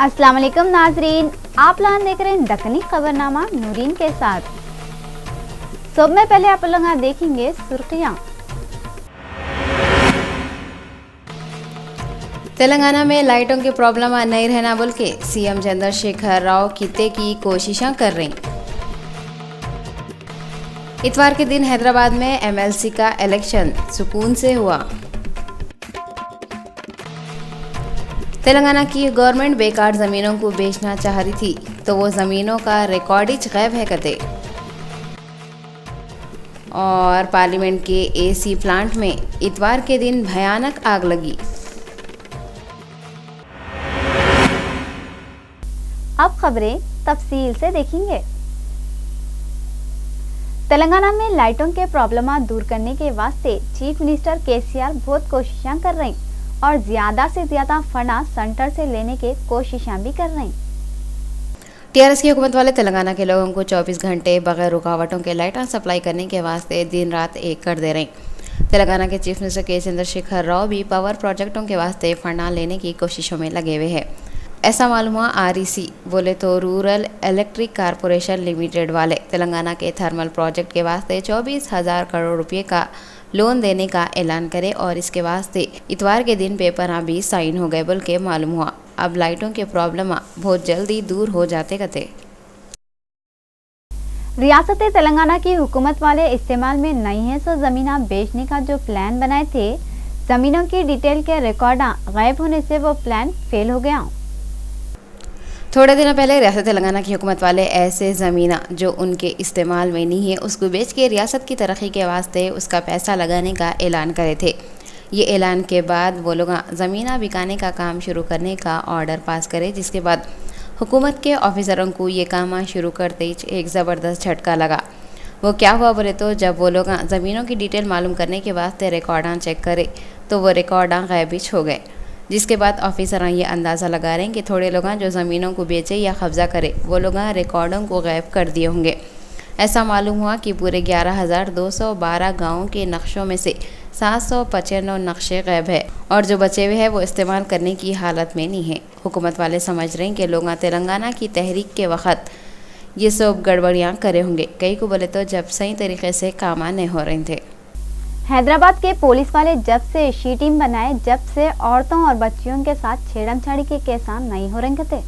अस्सलाम वालेकुम नाजरीन, आप लोग देख रहे हैं दक्कनी खबरनामा नूरीन के साथ। सब में पहले आप लोग देखेंगे सुर्खियां। तेलंगाना में लाइटों की प्रॉब्लम नहीं रहना बोल के सीएम चंद्रशेखर राव किते की कोशिशें कर रही। इतवार के दिन हैदराबाद में एमएलसी का इलेक्शन सुकून से हुआ। तेलंगाना की गवर्नमेंट बेकार ज़मीनों को बेचना चाह रही थी तो वो ज़मीनों का रिकॉर्डिज गायब है कहते। और पार्लियामेंट के एसी प्लांट में इतवार के दिन भयानक आग लगी। अब खबरें तफसील से देखेंगे। तेलंगाना में लाइटों के प्रॉब्लम दूर करने के वास्ते चीफ मिनिस्टर केसीआर बहुत कोशिशें कर रहे हैं और ज्यादा से ज्यादा फंड सेंटर से लेने के कोशिशें भी कर रहे हैं। टीआरएस की हुकूमत वाले तेलंगाना के लोगों को 24 घंटे बगैर रुकावटों के लाइटें सप्लाई करने के वास्ते दिन रात एक कर दे रहे हैं। तेलंगाना के चीफ मिनिस्टर के चंद्रशेखर राव भी पावर प्रोजेक्टों के वास्ते फंड लेने की कोशिशों में लगे हुए हैं। ऐसा मालूम हुआ आरईसी बोले तो रूरल इलेक्ट्रिक कारपोरेशन लिमिटेड वाले तेलंगाना के थर्मल प्रोजेक्ट के वास्ते 24,000 करोड़ रुपये का लोन देने का ऐलान करे और इसके वास्ते इतवार के दिन पेपर भी साइन हो गए बोल के मालूम हुआ। अब लाइटों के प्रॉब्लम बहुत जल्दी दूर हो जाते कहते। रियासत तेलंगाना की हुकूमत वाले इस्तेमाल में नहीं है सो जमीना बेचने का जो प्लान बनाए थे, जमीनों की डिटेल के रिकॉर्ड गायब होने से वो प्लान फेल हो गया। थोड़े दिनों पहले रियासत तेलंगाना की हुकूमत वाले ऐसे ज़मीना जो उनके इस्तेमाल में नहीं है उसको बेच के रियासत की तरक्की के वास्ते उसका पैसा लगाने का ऐलान करे थे। ये ऐलान के बाद वो लोग ज़मीना बिकाने का काम शुरू करने का ऑर्डर पास करे, जिसके बाद हुकूमत के ऑफिसरों को ये काम शुरू करते ही एक ज़बरदस्त झटका लगा। वो क्या हुआ बोले तो जब वो लोग ज़मीनों की डिटेल मालूम करने के वास्ते रिकॉर्ड चेक करे तो वो रिकॉर्ड गायब हो गए, जिसके बाद ऑफिसर ये अंदाज़ा लगा रहे हैं कि थोड़े लोग जो ज़मीनों को बेचे या कब्ज़ा करे वो लोग रिकॉर्डों को गायब कर दिए होंगे। ऐसा मालूम हुआ कि पूरे 11,212 गाँवों के नक्शों में से 795 नक्शे गायब है और जो बचे हुए हैं वो इस्तेमाल करने की हालत में नहीं है। हुकूमत वाले समझ रहे हैं कि लोग तेलंगाना की तहरीक के वक्त ये सब गड़बड़ियाँ करे होंगे, कई को बोले तो जब सही तरीके से काम नहीं हो रहे थे। हैदराबाद के पुलिस वाले जब से शी टीम बनाए जब से औरतों और बच्चियों के साथ छेड़छाड़ी के केस नहीं हो रहे थे।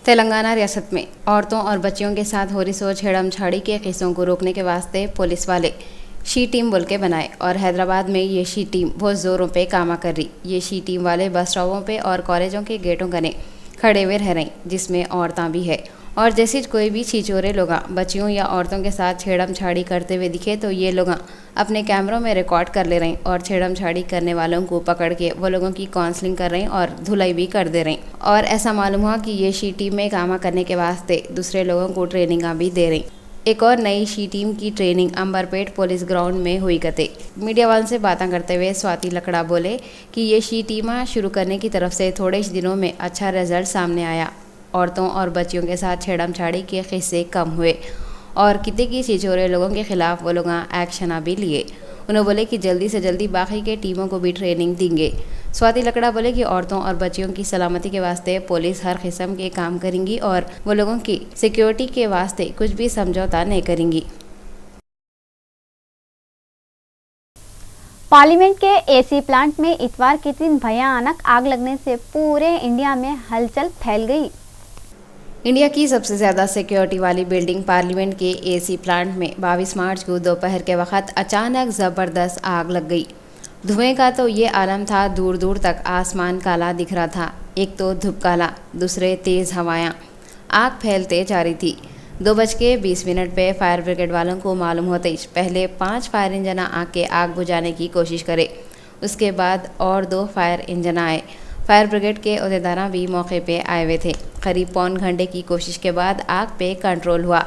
तेलंगाना रियासत में औरतों और बच्चियों के साथ हो रही सो छेड़छाड़ी के केसों को रोकने के वास्ते पुलिस वाले शी टीम बोल के बनाए और हैदराबाद में ये शी टीम बहुत ज़ोरों पे काम कर रही। ये शी टीम वाले बस स्टॉपों पे और कॉलेजों के गेटों कने खड़े हुए रह रही, जिसमें औरतें भी है। और जैसे कोई भी छिचोरे लोग बच्चियों या औरतों के साथ छेड़छाड़ी करते हुए दिखे तो ये लोग अपने कैमरों में रिकॉर्ड कर ले रहे हैं और छेड़छाड़ी करने वालों को पकड़ के वो लोगों की काउंसलिंग कर रहे हैं और धुलाई भी कर दे रहे हैं। और ऐसा मालूम हुआ कि ये शी टीम में काम करने के वास्ते दूसरे लोगों को ट्रेनिंग भी दे रही। एक और नई शी टीम की ट्रेनिंग अंबरपेट पुलिस ग्राउंड में हुई कते। मीडिया वालों से बातें करते हुए स्वाति लकड़ा बोले कि ये शी टीम शुरू करने की तरफ से थोड़े ही दिनों में अच्छा रिजल्ट सामने आया। औरतों और बच्चियों के साथ छेड़छाड़ी के किस्से कम हुए और कितने की छिचोरे लोगों के खिलाफ वो लोग एक्शन भी लिए। उन्होंने बोले कि जल्दी से जल्दी बाकी के टीमों को भी ट्रेनिंग देंगे। स्वाति लकड़ा बोले कि औरतों और बच्चियों की सलामती के वास्ते पुलिस हर किस्म के काम करेंगी और वो लोगों की सिक्योरिटी के वास्ते कुछ भी समझौता नहीं करेंगी। पार्लियामेंट के एसी प्लांट में इतवार के दिन भयानक आग लगने से पूरे इंडिया में हलचल फैल गई। इंडिया की सबसे ज़्यादा सिक्योरिटी वाली बिल्डिंग पार्लियामेंट के एसी प्लांट में 22 मार्च को दोपहर के वक्त अचानक ज़बरदस्त आग लग गई। धुएं का तो ये आलम था, दूर दूर तक आसमान काला दिख रहा था। एक तो धूप काला, दूसरे तेज़ हवायाँ, आग फैलते जा रही थी। 2:20 पे फायर ब्रिगेड वालों को मालूम होते ही पहले 5 फायर इंजन आके आग बुझाने की कोशिश करे। उसके बाद और 2 फायर इंजन आए। फायर ब्रिगेड के अहदेदार भी मौके पे आए हुए थे। करीब पौन घंटे की कोशिश के बाद आग पे कंट्रोल हुआ।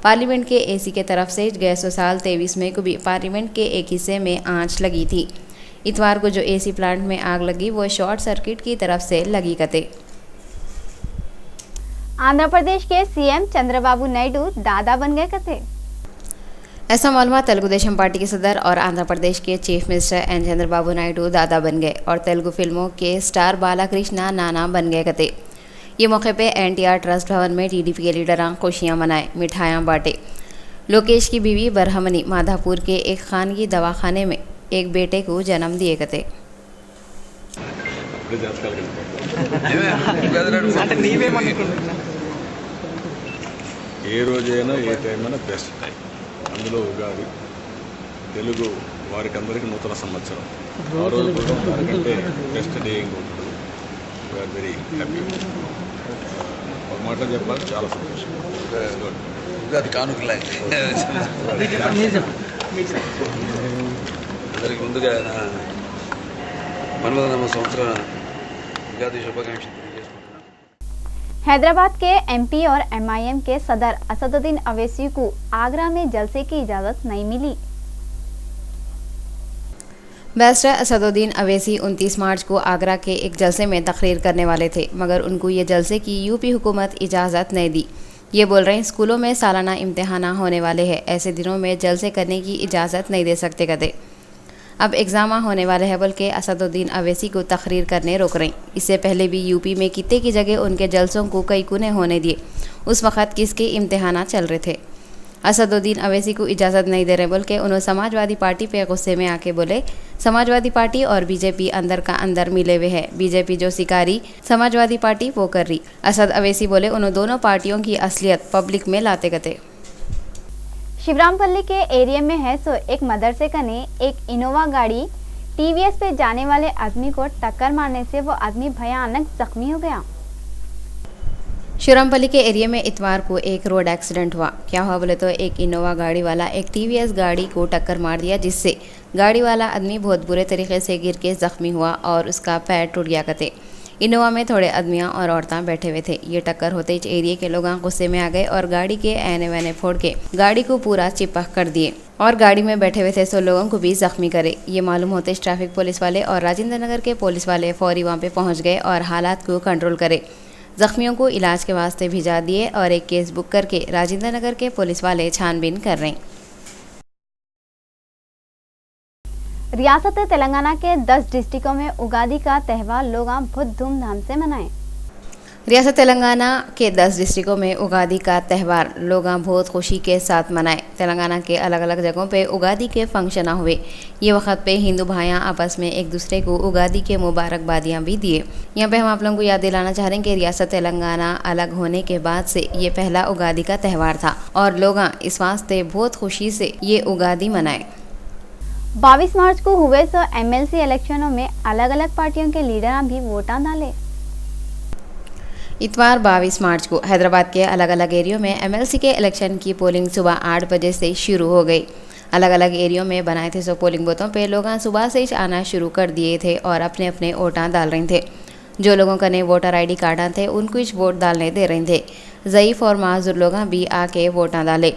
पार्लियामेंट के एसी के तरफ से गैस साल 23 मई को भी पार्लियामेंट के एक हिस्से में आंच लगी थी। इतवार को जो एसी प्लांट में आग लगी वो शॉर्ट सर्किट की तरफ से लगी कते। आंध्र प्रदेश के सीएम चंद्रबाबू नायडू दादा बन गए कते। ऐसा मालूम तेलुगु देशम पार्टी के सदर और आंध्र प्रदेश के chief minister N Chandrababu Naidu दादा बन गए और तेलुगु फिल्मों के स्टार बालाकृष्णा नाना बन गए कते। ये मौके पे एनटीआर ट्रस्ट भवन में टीडीपी के लीडरां खुशियां मनाए, मिठाइयां बांटे। लोकेश की बीवी बरहमनी माधापुर के एक खानगी दवाखाने में एक बेटे को जन्म दिए गए। ఏ రోజైనా ఏ టైం అయినా బెస్ట్ టైం, అందులో ఉగాది తెలుగు వారికి అందరికీ నూతన సంవత్సరం. ఆ రోజు కూడా దానికంటే బెస్ట్ డే ఇంకొకటి. We are very happy. ఒక మాట చెప్పాలి, చాలా సంతోషం. ఉగాది కానుకలా అందరికి ముందుగా మన్మథనామ సంవత్సర ఉగాది శుభాకాంక్షలు. हैदराबाद के एमपी और एमआईएम के सदर असदुद्दीन अवैसी को आगरा में जलसे की इजाजत नहीं मिली। बैरिस्टर असदुद्दीन अवैसी 29 मार्च को आगरा के एक जलसे में तकरीर करने वाले थे, मगर उनको ये जलसे की यूपी हुकूमत इजाज़त नहीं दी। ये बोल रहे हैं स्कूलों में सालाना इम्तिहान होने वाले हैं, ऐसे दिनों में जलसे करने की इजाज़त नहीं दे सकते कहते। अब एग्ज़ाम होने वाले हैं बोल के असदुद्दीन अवैसी को तकरीर करने रोक रहे। इससे पहले भी यूपी में कितने की जगह उनके जलसों को कई कुने होने दिए, उस वक़्त किसके इम्तिहान चल रहे थे। असदुद्दीन अवैसी को इजाज़त नहीं दे रहे बोल के उन्होंने समाजवादी पार्टी पे गुस्से में आके बोले, समाजवादी पार्टी और बीजेपी अंदर का अंदर मिले हुए हैं, बीजेपी जो शिकारी समाजवादी पार्टी वो कर रही। असद अवैसी बोले उन्होंने दोनों पार्टियों की असलियत पब्लिक में लाते गए। शिवरामपल्ली के एरिया में है सो एक मदरसे का ने एक इनोवा गाड़ी टीवीएस पे जाने वाले आदमी को टक्कर मारने से वो आदमी भयानक जख्मी हो गया। शिवरामपल्ली के एरिया में इतवार को एक रोड एक्सीडेंट हुआ। क्या हुआ बोले तो एक इनोवा गाड़ी वाला एक टीवीएस गाड़ी को टक्कर मार दिया, जिससे गाड़ी वाला आदमी बहुत बुरे तरीके से गिर के जख्मी हुआ और उसका पैर टूट गया कहते। इनोवा में थोड़े आदमियां और औरतें बैठे हुए थे। ये टक्कर होते ही एरिया के लोग गुस्से में आ गए और गाड़ी के ऐने वैने फोड़ के गाड़ी को पूरा चिपक कर दिए और गाड़ी में बैठे हुए थे सो लोगों को भी जख्मी करे। ये मालूम होते ट्रैफिक पुलिस वाले और राजेंद्र नगर के पुलिस वाले फौरी वहाँ पे पहुँच गए और हालात को कंट्रोल करे। जख्मियों को इलाज के वास्ते भिजा दिए और एक केस बुक करके राजेंद्र नगर के पुलिस वाले छानबीन कर रहे हैं। रियासत तेलंगाना के 10 डिस्ट्रिक्टों में उगादी का त्यौहार लोग बहुत धूमधाम से मनाए। रियासत तेलंगाना के 10 डिस्ट्रिक्टों में उगादी का त्यौहार लोग बहुत खुशी के साथ मनाए। तेलंगाना के अलग अलग जगहों पे उगादी के फंक्शन हुए। ये वक्त पे हिंदू भाइयाँ आपस में एक दूसरे को उगादी के मुबारकबादियाँ भी दिए। यहाँ पे हम आप लोगों को याद दिलाना चाह रहे हैं कि रियासत तेलंगाना अलग होने के बाद से ये पहला उगादी का त्यौहार था और लोग इस वास्ते बहुत खुशी से ये उगादी मनाए। 22 मार्च को हुए सो एमएलसी इलेक्शनों में अलग अलग पार्टियों के लीडर भी वोटा डाले। इतवार 22 मार्च को हैदराबाद के अलग अलग एरियो में एमएलसी के इलेक्शन की पोलिंग सुबह 8 बजे से शुरू हो गई। अलग अलग एरियो में बनाए थे सो पोलिंग बूथों पे लोग सुबह से ही आना शुरू कर दिए थे और अपने अपने वोटा डाल रहे थे। जो लोगों का ने वोटर आईडी कार्ड थे उनको ही वोट डालने दे रहे थे। ज़ईफ़ और माजूर लोग भी आके वोटा डाले।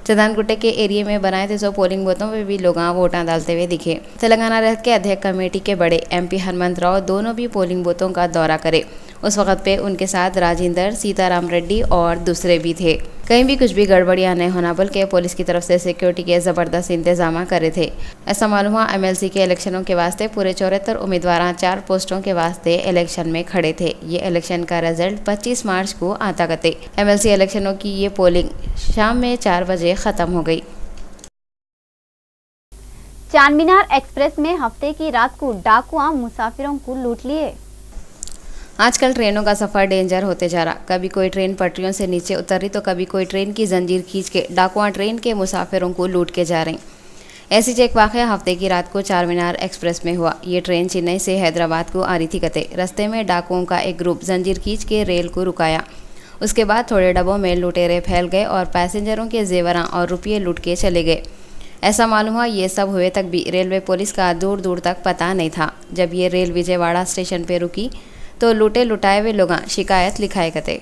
चंदानगुट्टे के एरिया में बनाए थे सो पोलिंग बूथों में भी लोग वोटा डालते हुए दिखे। तेलंगाना राज्य के अध्यक्ष कमेटी के बड़े एमपी हनुमंत राव दोनों भी पोलिंग बूथों का दौरा करे। उस वक्त पे उनके साथ राजेंद्र, सीताराम रेड्डी और दूसरे भी थे। कहीं भी कुछ भी गड़बड़ियां नहीं होना बल्कि पुलिस की तरफ से सिक्योरिटी के ज़बरदस्त इंतजाम करे थे। ऐसा मालूम हुआ एमएलसी के इलेक्शनों के वास्ते पूरे 74 उम्मीदवार 4 पोस्टों के वास्ते इलेक्शन में खड़े थे। ये इलेक्शन का रिजल्ट 25 मार्च को आता करते। एमएलसी इलेक्शनों की ये पोलिंग शाम में 4 बजे ख़त्म हो गई। चारमीनार एक्सप्रेस में हफ्ते की रात को डाकुआ मुसाफिरों को लूट लिए। आजकल ट्रेनों का सफ़र डेंजर होते जा रहा। कभी कोई ट्रेन पटरियों से नीचे उतर रही तो कभी कोई ट्रेन की जंजीर खींच के डाकुआ ट्रेन के मुसाफिरों को लूट के जा रही। ऐसी एक वाक़या हफ्ते की रात को चारमीनार एक्सप्रेस में हुआ। ये ट्रेन चेन्नई से हैदराबाद को आ रही थी कते। रास्ते में डाकुओं का एक ग्रुप जंजीर खींच के रेल को रुकाया। उसके बाद थोड़े डब्बों में लुटेरे फैल गए और पैसेंजरों के जेवरां और रुपये लूट के चले गए। ऐसा मालूम हुआ ये सब हुए तक भी रेलवे पुलिस का दूर दूर तक पता नहीं था। जब ये रेल विजयवाड़ा स्टेशन पे रुकी तो लूटे लुटाए हुए लोग शिकायत लिखाए करते।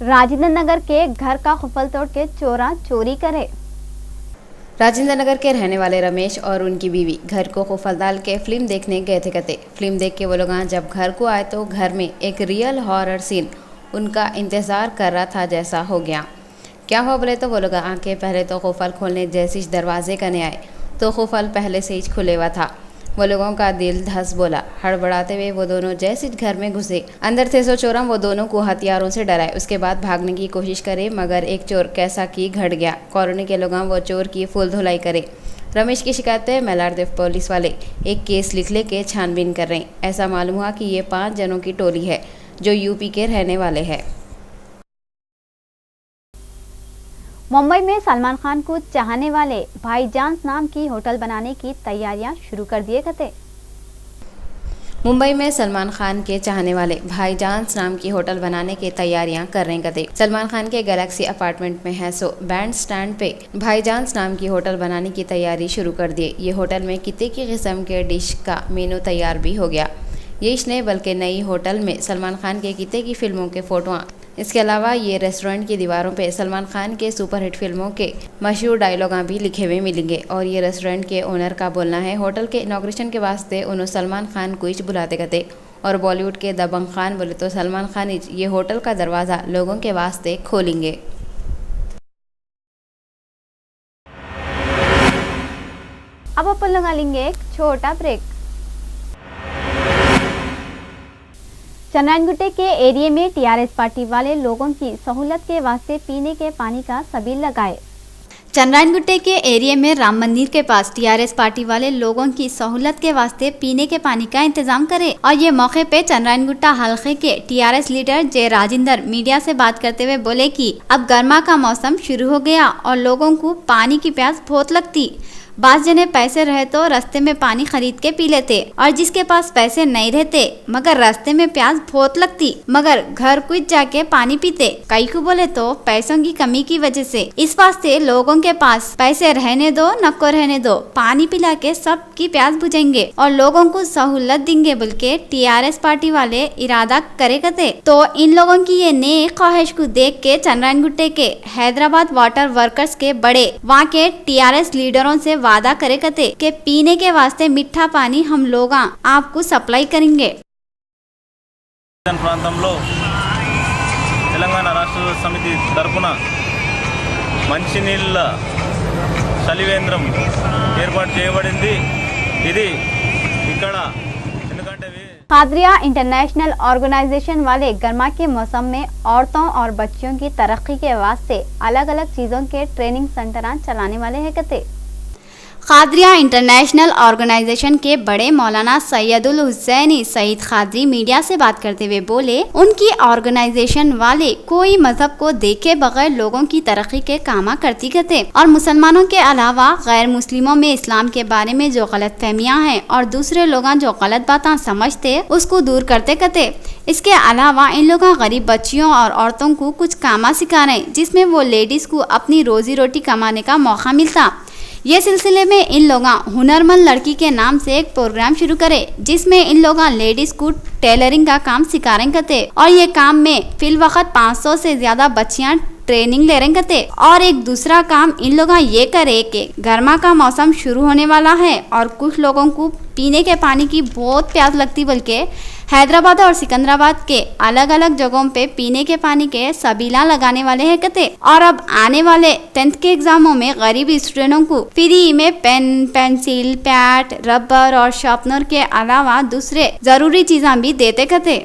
राजेंद्र नगर के घर का खुफल तोड़ के चोरा चोरी करे। राजेंद्र नगर के रहने वाले रमेश और उनकी बीवी घर को खुफल डाल के फिल्म देखने गए थे कहते। फिल्म देख के वो लोग जब घर को आए तो घर में एक रियल हॉरर सीन उनका इंतज़ार कर रहा था जैसा हो गया। क्या हुआ बोले तो वो लोग आके पहले तो खुफल खोलने जैसे दरवाजे करने आए तो खुफल पहले से ही खुले हुआ था। वो लोगों का दिल धस बोला। हड़बड़ाते हुए वो दोनों जैसे घर में घुसे, अंदर थे सो चोर वो दोनों को हथियारों से डराए। उसके बाद भागने की कोशिश करे, मगर एक चोर कैसा की घट गया। कॉलोनी के लोग वो चोर की फुल धुलाई करे। रमेश की शिकायत पे मेलारदेव पुलिस वाले एक केस लिख लेके छानबीन कर रहे हैं। ऐसा मालूम हुआ कि ये 5 जनों की टोली है जो यूपी के रहने वाले हैं। मुंबई में सलमान खान को चाहने वाले भाईजान नाम की होटल बनाने की तैयारियां शुरू कर दिए थे। मुंबई में सलमान खान के चाहने वाले भाईजान नाम की होटल बनाने की तैयारियां कर रहे थे। सलमान खान के गैलेक्सी अपार्टमेंट में है सो बैंड स्टैंड पे भाईजान नाम की होटल बनाने की तैयारी शुरू कर दी। ये होटल में कितने की किस्म के डिश का मेनू तैयार भी हो गया। ये इसने बल्कि नई होटल में सलमान खान के कितने की फिल्मों के फोटो, इसके अलावा ये रेस्टोरेंट की दीवारों पे सलमान खान के सुपरहिट फिल्मों के मशहूर डायलॉग भी लिखे हुए मिलेंगे। और ये रेस्टोरेंट के ओनर का बोलना है होटल के इनॉग्रेशन के वास्ते उन्होंने सलमान खान को ही बुलाते गए और बॉलीवुड के दबंग खान बोले तो सलमान खान ही ये होटल का दरवाज़ा लोगों के वास्ते खोलेंगे। अब अपन लगा लेंगे एक छोटा ब्रेक। चंद्रायनगुट्टे के एरिया में टीआरएस पार्टी वाले लोगों की सहूलत के वास्ते पीने के पानी का सबील लगाए। चंद्रायनगुट्टे के एरिया में राम मंदिर के पास टीआरएस पार्टी वाले लोगों की सहूलत के वास्ते पीने के पानी का इंतजाम करे। और ये मौके पे चंद्रायनगुट्टा हलके के टीआरएस लीडर जय राजेंद्र मीडिया से बात करते हुए बोले कि अब गर्मा का मौसम शुरू हो गया और लोगों को पानी की प्यास बहुत लगती। बास जने पैसे रहे तो रास्ते में पानी खरीद के पी लेते और जिसके पास पैसे नहीं रहते मगर रास्ते में प्यास बहुत लगती मगर घर कुछ जाके पानी पीते। कई को बोले तो पैसों की कमी की वजह से इस वास्ते लोगों के पास पैसे रहने दो नको रहने दो, पानी पिला के सबकी प्यास बुझेंगे और लोगों को सहूलत देंगे बोल के टीआरएस पार्टी वाले इरादा करे करते। तो इन लोगों की ये नेक ख्वाहिश को देख के चंद्रायनगुट्टे के हैदराबाद वाटर वर्कर्स के बड़े वहाँ के टीआरएस लीडरों से वादा करे कते के पीने के वास्ते मीठा पानी हम लोग आपको सप्लाई करेंगे। ప్రాంతంలో తెలంగాణ రాష్ట్ర సమితి తరపున మంచినీళ్ళ చలివేంద్రం ఏర్పాటు చేయబడింది। ఇది ఇక్కడ ఎందుకంటే खादरिया इंटरनेशनल ऑर्गेनाइजेशन वाले गर्मा के मौसम में औरतों और बच्चियों की तरक्की के वास्ते अलग अलग चीजों के ट्रेनिंग सेंटर चलाने वाले हैं कहते। खादरिया इंटरनेशनल ऑर्गेनाइजेशन के बड़े मौलाना सैयदुल हुसैनी सईद खादरी मीडिया से बात करते हुए बोले उनकी ऑर्गेनाइजेशन वाले कोई मजहब को देखे बगैर लोगों की तरक्की के कामा करती करते और मुसलमानों के अलावा गैर मुस्लिमों में इस्लाम के बारे में जो गलत फहमियाँ हैं और दूसरे लोग जो गलत बातें समझते उसको दूर करते करते। इसके अलावा इन लोग गरीब बच्चियों और औरतों को कुछ कामा सिखा रहे जिसमें वो लेडीज को अपनी रोजी रोटी कमाने का मौका मिलता। ये सिलसिले में इन लोग हुनरमंद लड़की के नाम से एक प्रोग्राम शुरू करे जिसमें इन लोग लेडीज को टेलरिंग का काम सिखा रहे करते और ये काम में फिल वक्त 500 से ज्यादा बच्चियां ट्रेनिंग ले रहे करते। और एक दूसरा काम इन लोग ये करे कि गर्मा का मौसम शुरू होने वाला है और कुछ लोगों को पीने के पानी की बहुत प्यास लगती बल्कि हैदराबाद और सिकंदराबाद के अलग अलग जगहों पे पीने के पानी के सबीला लगाने वाले हैं कहते। और अब आने वाले 10th के एग्जामों में गरीब स्टूडेंटों को फ्री में पेन, पेंसिल, पैड, रबर और शार्पनर के अलावा दूसरे जरूरी चीजें भी देते कहते।